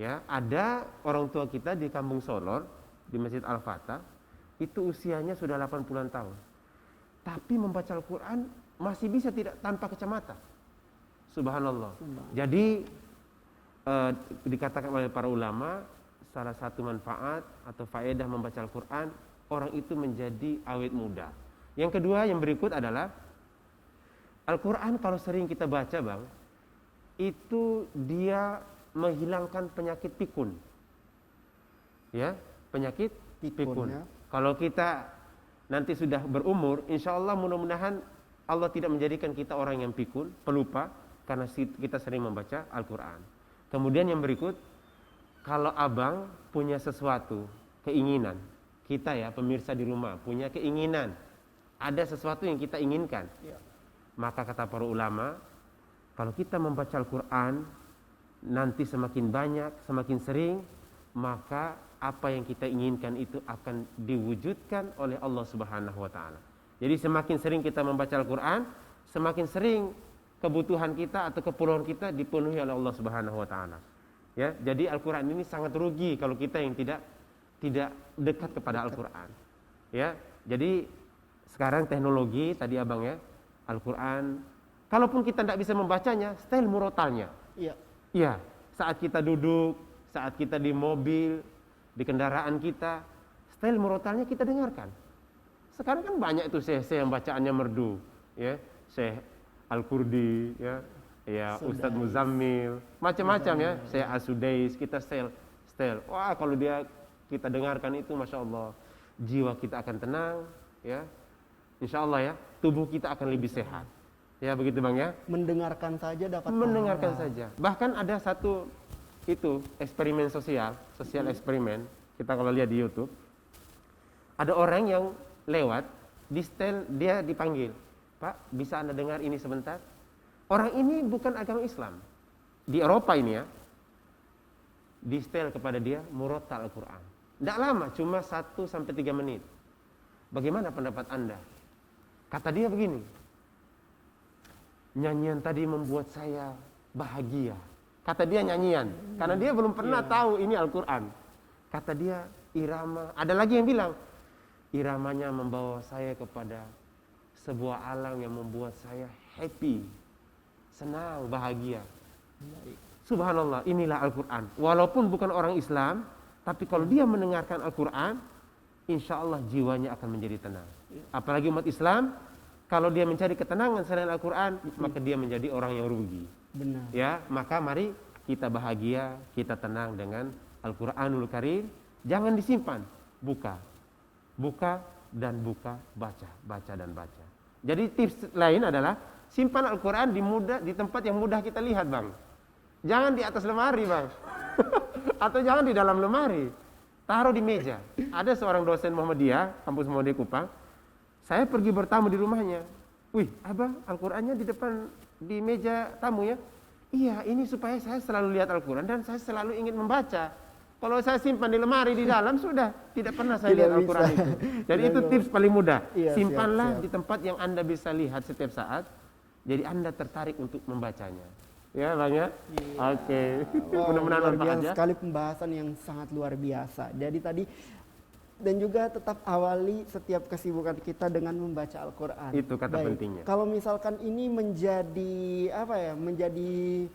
Ya, ada orang tua kita di Kampung Solor, di Masjid Al-Fatah, itu usianya sudah 80-an tahun. Tapi membaca Al-Quran masih bisa tidak tanpa kacamata. Subhanallah. Jadi dikatakan oleh para ulama, salah satu manfaat atau faedah membaca Al-Quran, orang itu menjadi awet muda. Yang kedua, yang berikut adalah Al-Quran kalau sering kita baca Bang, itu dia menghilangkan penyakit pikun. Ya, penyakit pikun. Ya. Kalau kita nanti sudah berumur, insya Allah mudah-mudahan Allah tidak menjadikan kita orang yang pikun, pelupa, karena kita sering membaca Al-Quran. Kemudian yang berikut, kalau abang punya sesuatu, keinginan, kita ya pemirsa di rumah punya keinginan, ada sesuatu yang kita inginkan, maka kata para ulama, kalau kita membaca Al-Quran, nanti semakin banyak, semakin sering, maka apa yang kita inginkan itu akan diwujudkan oleh Allah Subhanahu wa taala. Jadi semakin sering kita membaca Al-Quran, semakin sering kebutuhan kita atau keperluan kita dipenuhi oleh Allah Subhanahu wa taala. Ya, jadi Al-Quran ini sangat rugi kalau kita yang tidak dekat kepada Al-Quran. Ya, jadi sekarang teknologi tadi Abang ya, Al-Quran, kalaupun kita tidak bisa membacanya, style murotalnya. Iya. Iya, saat kita duduk, saat kita di mobil, di kendaraan kita, style murotalnya kita dengarkan. Sekarang kan banyak itu syekh yang bacaannya merdu, ya, Syekh Al-Qurdi, ya Ustadz Muzammil, macam-macam ya, Syekh As-Sudais, kita style. Wah, kalau kita dengarkan itu, masya Allah, jiwa kita akan tenang, ya, insya Allah ya, tubuh kita akan lebih sehat. Ya begitu Bang ya. Mendengarkan saja dapat mendengarkan saja. Bahkan ada satu itu eksperimen sosial eksperimen, kita kalau lihat di YouTube, ada orang yang lewat di setel, dia dipanggil, Pak bisa Anda dengar ini sebentar. Orang ini bukan agama Islam, di Eropa ini ya, di setel kepada dia murotal Al-Quran. Tidak lama, cuma 1-3 menit. Bagaimana pendapat Anda? Kata dia begini, nyanyian tadi membuat saya bahagia. Kata dia nyanyian, karena dia belum pernah tahu ini Al-Quran. Kata dia irama, ada lagi yang bilang, iramanya membawa saya kepada sebuah alam yang membuat saya happy, senang, bahagia. Subhanallah, inilah Al-Quran. Walaupun bukan orang Islam, tapi kalau dia mendengarkan Al-Quran, insya Allah jiwanya akan menjadi tenang. Apalagi umat Islam, kalau dia mencari ketenangan selain Al-Quran, maka dia menjadi orang yang rugi. Benar. Ya, maka mari kita bahagia, kita tenang dengan Al-Quranul Karim. Jangan disimpan, buka dan buka, baca dan baca. Jadi tips lain adalah simpan Al-Quran di tempat yang mudah kita lihat Bang. Jangan di atas lemari Bang. Atau jangan di dalam lemari. Taruh di meja. Ada seorang dosen Muhammadiyah, kampus Muhammadiyah Kupang. Saya pergi bertamu di rumahnya. Wih, Abang, Al-Qurannya di depan, di meja tamu ya? Iya, ini supaya saya selalu lihat Al-Quran dan saya selalu ingin membaca. Kalau saya simpan di lemari di dalam, sudah tidak pernah saya lihat Al-Quran itu. Jadi itu tips paling mudah. Simpanlah di tempat yang Anda bisa lihat setiap saat. Jadi Anda tertarik untuk membacanya. Ya Bang ya? Oke. Mudah-mudahan luar biasa ya. sekali pembahasan yang sangat luar biasa. Jadi tadi, dan juga tetap awali setiap kesibukan kita dengan membaca Al-Quran. Itu kata pentingnya. Kalau misalkan ini menjadi menjadi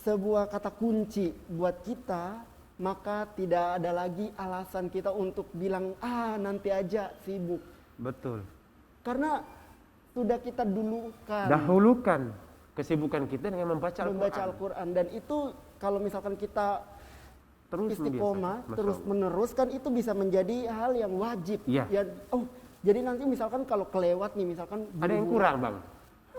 sebuah kata kunci buat kita, maka tidak ada lagi alasan kita untuk bilang nanti aja sibuk. Betul. Karena sudah kita dahulukan kesibukan kita dengan membaca Al-Quran. Dan itu kalau misalkan kita terus istiqomah membiasakan. terus menerus kan itu bisa menjadi hal yang wajib. Iya. Ya, oh, jadi nanti misalkan kalau kelewat nih misalkan Ada yang buru-buru, kurang, Bang.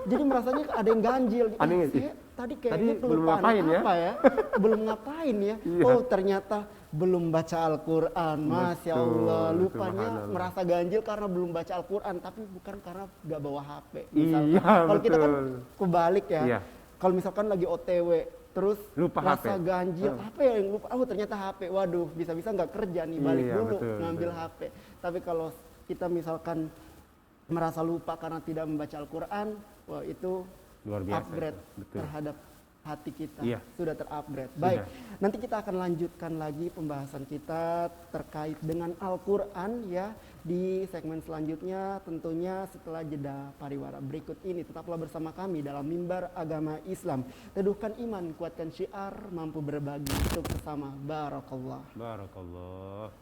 jadi merasanya ada yang ganjil. Ada yang- Saya tadi kayaknya belum kelupaan ngapain ya? apa ya? Belum ngapain ya? Iya. Oh, ternyata belum baca Al-Qur'an. Masya Allah, Betul, lupanya subhanallah. merasa ganjil karena belum baca Al-Qur'an, tapi bukan karena nggak bawa HP. Iya, Kalau kita kan betul. kebalik ya. Iya. Kalau misalkan lagi OTW terus Lupa rasa HP. ganjil, apa ya yang lupa? Oh, ternyata HP. Waduh, bisa-bisa nggak kerja nih, balik Iya, dulu betul, ngambil betul. HP. Tapi kalau kita misalkan merasa lupa karena tidak membaca Al-Qur'an, wah itu Luar biasa. upgrade Betul. terhadap hati kita. Iya. Sudah terupgrade. Baik, Sudah. nanti kita akan lanjutkan lagi pembahasan kita terkait dengan Al-Qur'an ya di segmen selanjutnya, tentunya setelah jeda pariwara berikut ini. Tetaplah bersama kami dalam Mimbar Agama Islam. Teduhkan iman, kuatkan syiar, mampu berbagi untuk sesama. Barakallah. Barakallah.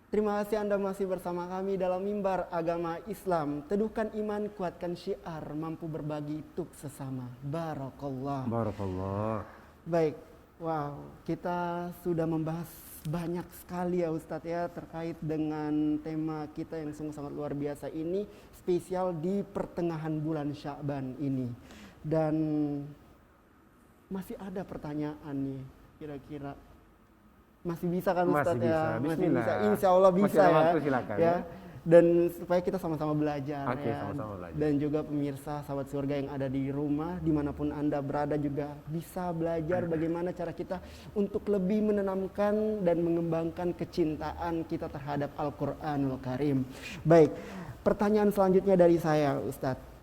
Terima kasih Anda masih bersama kami dalam Mimbar Agama Islam. Teduhkan iman, kuatkan syiar, mampu berbagi untuk sesama. Barakallah. Barakallah. Baik, wow, kita sudah membahas banyak sekali ya Ustadz ya terkait dengan tema kita yang sungguh sangat luar biasa ini, spesial di pertengahan bulan Sya'ban ini. Dan masih ada pertanyaan nih, kira-kira masih bisa kan Masih Ustadz bisa, ya? Masih bismillah. bisa, insya Allah Masih bisa ada ya. waktu, silakan, ya. ya. Dan supaya kita sama-sama belajar Oke, ya. sama-sama belajar. Dan juga pemirsa sahabat surga yang ada di rumah, dimanapun Anda berada juga bisa belajar bagaimana cara kita untuk lebih menanamkan dan mengembangkan kecintaan kita terhadap Al-Quranul Karim. Baik, pertanyaan selanjutnya dari saya Ustadz.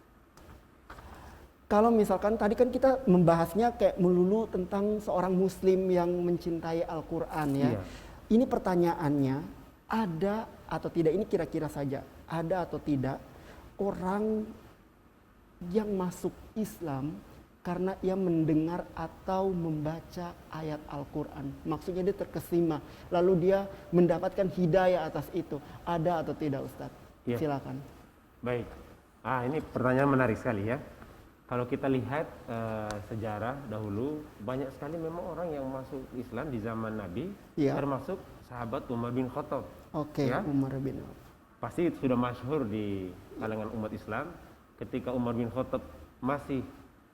Kalau misalkan tadi kan kita membahasnya kayak melulu tentang seorang muslim yang mencintai Al-Quran ya. Iya. Ini pertanyaannya, ada atau tidak, ini kira-kira saja, ada atau tidak orang yang masuk Islam karena ia mendengar atau membaca ayat Al-Quran. Maksudnya dia terkesima, lalu dia mendapatkan hidayah atas itu. Ada atau tidak Ustadz? Iya. Silakan. Baik. Ini pertanyaan menarik sekali ya. Kalau kita lihat sejarah dahulu, banyak sekali memang orang yang masuk Islam di zaman Nabi, Iya. termasuk sahabat Umar bin Khattab. Oke, Ya. Umar bin Pasti sudah masyhur di kalangan umat Islam. Ketika Umar bin Khattab masih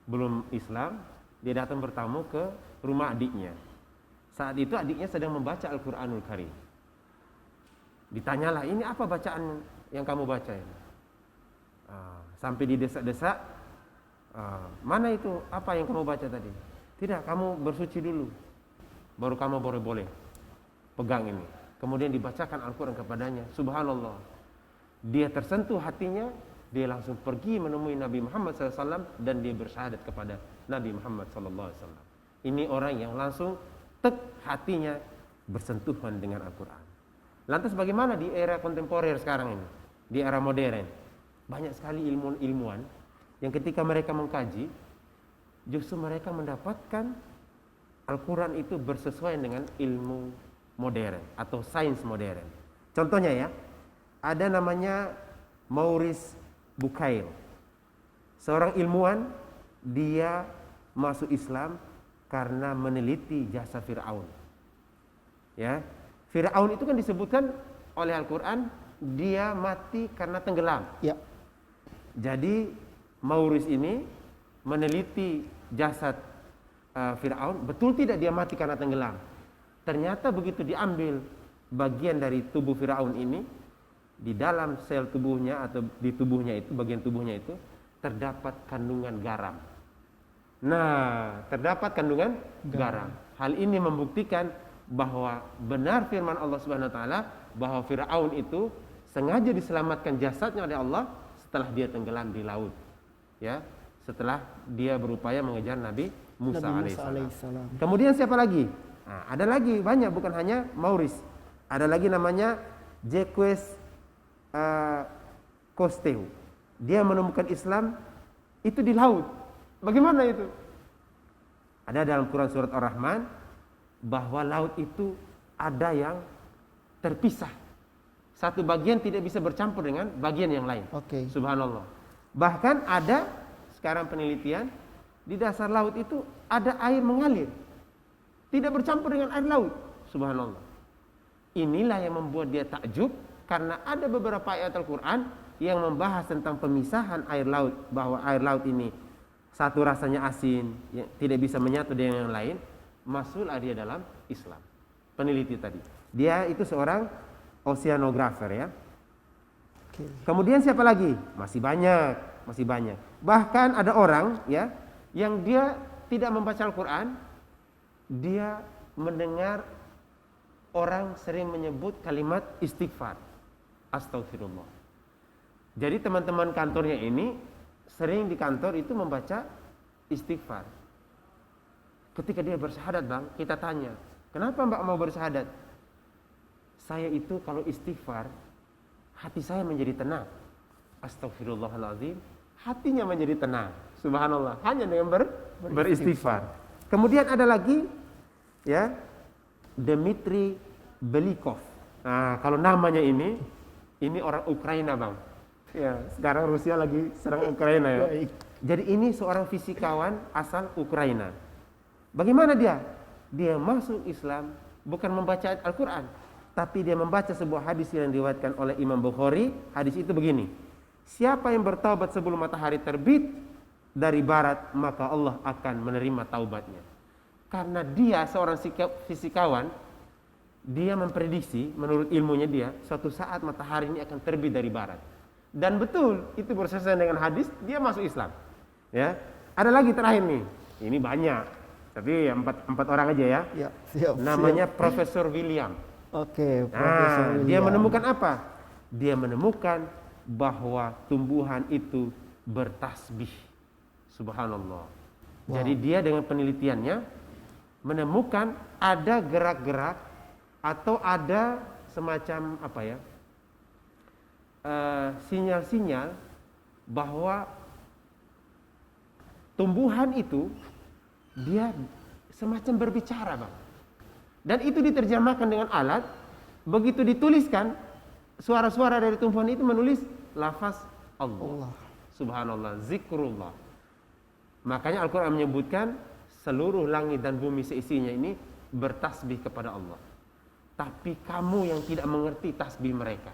belum Islam, dia datang bertamu ke rumah adiknya. Saat itu adiknya sedang membaca Al-Quranul Karim. Ditanyalah, ini apa bacaan yang kamu baca ini? Sampai didesak-desak, mana itu, apa yang kamu baca tadi? Tidak, kamu bersuci dulu, baru kamu boleh pegang ini. Kemudian dibacakan Al-Quran kepadanya. Subhanallah, dia tersentuh hatinya, dia langsung pergi menemui Nabi Muhammad SAW dan dia bersyahadat kepada Nabi Muhammad SAW. Ini orang yang langsung hatinya bersentuhan dengan Al-Quran. Lantas bagaimana di era kontemporer sekarang ini, di era modern? Banyak sekali ilmuwan yang ketika mereka mengkaji, justru mereka mendapatkan Al-Quran itu bersesuaian dengan ilmu modern atau sains modern. Contohnya ya, ada namanya Maurice Bucaille, seorang ilmuwan. Dia masuk Islam karena meneliti jasa Fir'aun. Ya, Fir'aun itu kan disebutkan oleh Al-Quran dia mati karena tenggelam. Ya. Jadi Maurice ini meneliti jasad Fir'aun, betul tidak dia mati karena tenggelam? Ternyata begitu diambil bagian dari tubuh Fir'aun ini, di dalam sel tubuhnya atau di tubuhnya itu, bagian tubuhnya itu terdapat kandungan garam. Nah, terdapat kandungan garam. Hal ini membuktikan bahwa benar firman Allah Subhanahu wa taala bahwa Firaun itu sengaja diselamatkan jasadnya oleh Allah setelah dia tenggelam di laut. Ya, setelah dia berupaya mengejar Nabi Musa alaihissalam. Kemudian siapa lagi? Nah, ada lagi banyak, bukan hanya Maurice. Ada lagi namanya Jacques Cousteau. Dia menemukan Islam itu di laut. Bagaimana itu? Ada dalam Quran surat Ar-Rahman bahwa laut itu ada yang terpisah. Satu bagian tidak bisa bercampur dengan bagian yang lain. Subhanallah. Bahkan ada sekarang penelitian di dasar laut itu ada air mengalir. Tidak bercampur dengan air laut. Subhanallah. Inilah yang membuat dia takjub karena ada beberapa ayat Al-Quran yang membahas tentang pemisahan air laut, bahwa air laut ini satu rasanya asin, tidak bisa menyatu dengan yang lain. Masuklah dia dalam Islam. Peneliti tadi, dia itu seorang oceanographer ya. Kemudian siapa lagi? Masih banyak. Bahkan ada orang ya yang dia tidak membaca Al-Quran, dia mendengar orang sering menyebut kalimat istighfar, astagfirullah. Jadi teman-teman kantornya ini sering di kantor itu membaca istighfar. Ketika dia bersyahadat, Bang, kita tanya, kenapa Mbak mau bersyahadat? Saya itu kalau istighfar, hati saya menjadi tenang. Astagfirullahaladzim, hatinya menjadi tenang. Subhanallah, hanya dengan beristighfar. Kemudian ada lagi, ya, Dmitry Belikov. Nah, kalau namanya ini orang Ukraina, Bang. Ya, sekarang Rusia lagi serang Ukraina ya. Jadi ini seorang fisikawan asal Ukraina. Bagaimana dia? Dia masuk Islam bukan membaca Al-Quran, tapi dia membaca sebuah hadis yang diriwayatkan oleh Imam Bukhari. Hadis itu begini: siapa yang bertaubat sebelum matahari terbit dari barat, maka Allah akan menerima taubatnya. Karena dia seorang fisikawan, dia memprediksi menurut ilmunya dia, suatu saat matahari ini akan terbit dari barat. Dan betul, itu bersama dengan hadis, dia masuk Islam. Ya, ada lagi terakhir nih. Ini banyak, tapi empat orang aja ya. Ya, siap. Namanya Profesor William. Profesor William. Dia menemukan apa? Dia menemukan bahwa tumbuhan itu bertasbih. Subhanallah. Jadi dia dengan penelitiannya menemukan ada gerak-gerak atau ada semacam apa ya? Sinyal-sinyal bahwa tumbuhan itu dia semacam berbicara, Bang. Dan itu diterjemahkan dengan alat. Begitu dituliskan, suara-suara dari tumbuhan itu menulis lafaz Allah. Subhanallah, zikrullah. Makanya Al-Quran menyebutkan seluruh langit dan bumi seisinya ini bertasbih kepada Allah. Tapi kamu yang tidak mengerti tasbih mereka.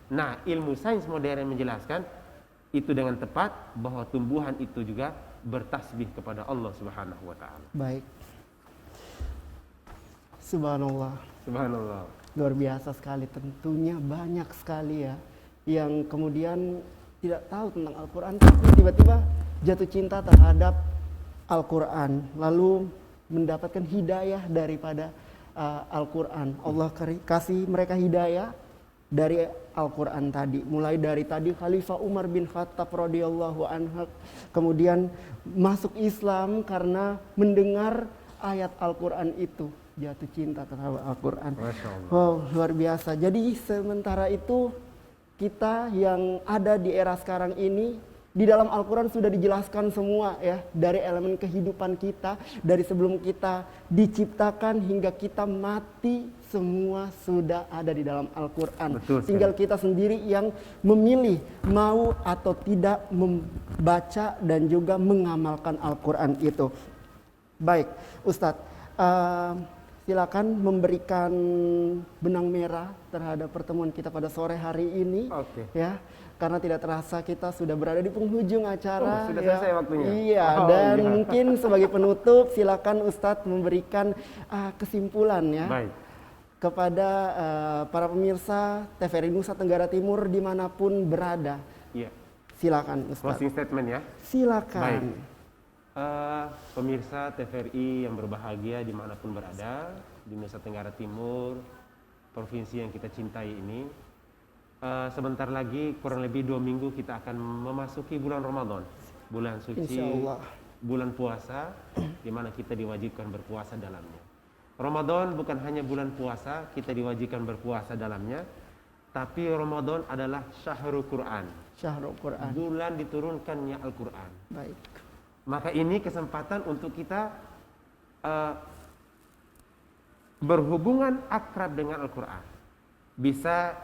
Nah, ilmu sains modern menjelaskan itu dengan tepat bahwa tumbuhan itu juga bertasbih kepada Allah Subhanahu wa taala. Baik. Subhanallah. Luar biasa sekali, tentunya banyak sekali ya yang kemudian tidak tahu tentang Al-Quran, tapi tiba-tiba jatuh cinta terhadap Al-Quran, lalu mendapatkan hidayah daripada Al-Quran. Allah kasih mereka hidayah dari Al-Quran tadi. Mulai dari tadi Khalifah Umar bin Khattab radhiyallahu anhu kemudian masuk Islam karena mendengar ayat Al-Quran itu, jatuh cinta terhadap Al-Quran. Wow, luar biasa. Jadi sementara itu kita yang ada di era sekarang ini, di dalam Al-Quran sudah dijelaskan semua ya, dari elemen kehidupan kita, dari sebelum kita diciptakan hingga kita mati, semua sudah ada di dalam Al-Quran. Tinggal kita sendiri yang memilih mau atau tidak membaca dan juga mengamalkan Al-Quran itu. Baik, Ustadz, silakan memberikan benang merah terhadap pertemuan kita pada sore hari ini. Ya. karena tidak terasa kita sudah berada di penghujung acara. Sudah selesai waktunya. Iya, dan mungkin sebagai penutup silakan Ustadz memberikan kesimpulan ya. Baik. Kepada para pemirsa TVRI Nusa Tenggara Timur dimanapun berada. Iya. Silakan Ustadz. Closing statement ya. Silakan. Baik. Pemirsa TVRI yang berbahagia dimanapun berada di Nusa Tenggara Timur, provinsi yang kita cintai ini. Sebentar lagi kurang lebih 2 minggu kita akan memasuki bulan Ramadan, bulan suci, bulan puasa, di mana kita diwajibkan berpuasa dalamnya. Ramadan bukan hanya bulan puasa, kita diwajibkan berpuasa dalamnya, tapi Ramadan adalah syahrul Quran. Syahrul Quran. Bulan diturunkannya Al-Quran. Baik. Maka ini kesempatan untuk kita berhubungan akrab dengan Al-Quran. Bisa,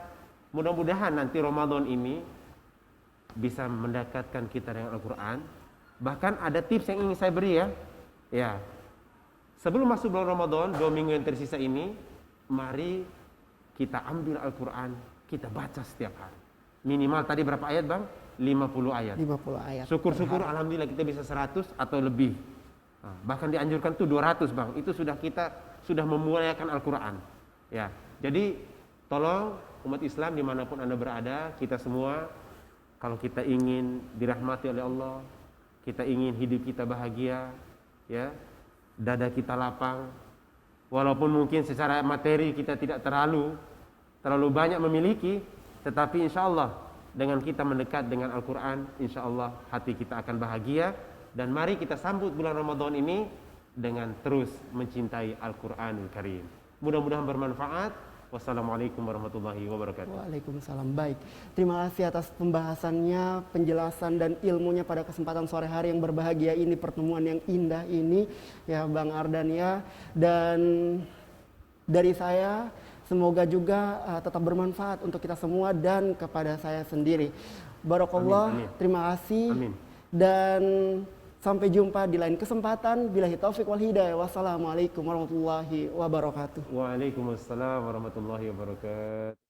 mudah-mudahan nanti Ramadan ini bisa mendekatkan kita dengan Al-Quran. Bahkan ada tips yang ingin saya beri ya. Ya, sebelum masuk bulan Ramadan, 2 minggu yang tersisa ini, mari kita ambil Al-Quran, kita baca setiap hari. Minimal tadi berapa ayat Bang? 50 ayat. 50 ayat. Syukur-syukur alhamdulillah kita bisa 100 atau lebih. Bahkan dianjurkan tuh 200 Bang. Itu sudah kita sudah memuliakan Al-Quran. Ya, jadi tolong umat Islam dimanapun Anda berada, kita semua kalau kita ingin dirahmati oleh Allah, kita ingin hidup kita bahagia, ya, dada kita lapang, walaupun mungkin secara materi kita tidak terlalu banyak memiliki, tetapi insya Allah dengan kita mendekat dengan Al-Quran, insya Allah hati kita akan bahagia. Dan mari kita sambut bulan Ramadan ini dengan terus mencintai Al-Quranul Karim. Mudah-mudahan bermanfaat. Wassalamualaikum warahmatullahi wabarakatuh. Waalaikumsalam. Baik, terima kasih atas pembahasannya, penjelasan dan ilmunya pada kesempatan sore hari yang berbahagia ini, pertemuan yang indah ini ya Bang Ardan ya. Dan dari saya semoga juga tetap bermanfaat untuk kita semua dan kepada saya sendiri. Barakallah. Amin, amin. Terima kasih. Amin. Dan sampai jumpa di lain kesempatan. Billahi taufik wal hidayah. Wassalamualaikum warahmatullahi wabarakatuh. Waalaikumsalam warahmatullahi wabarakatuh.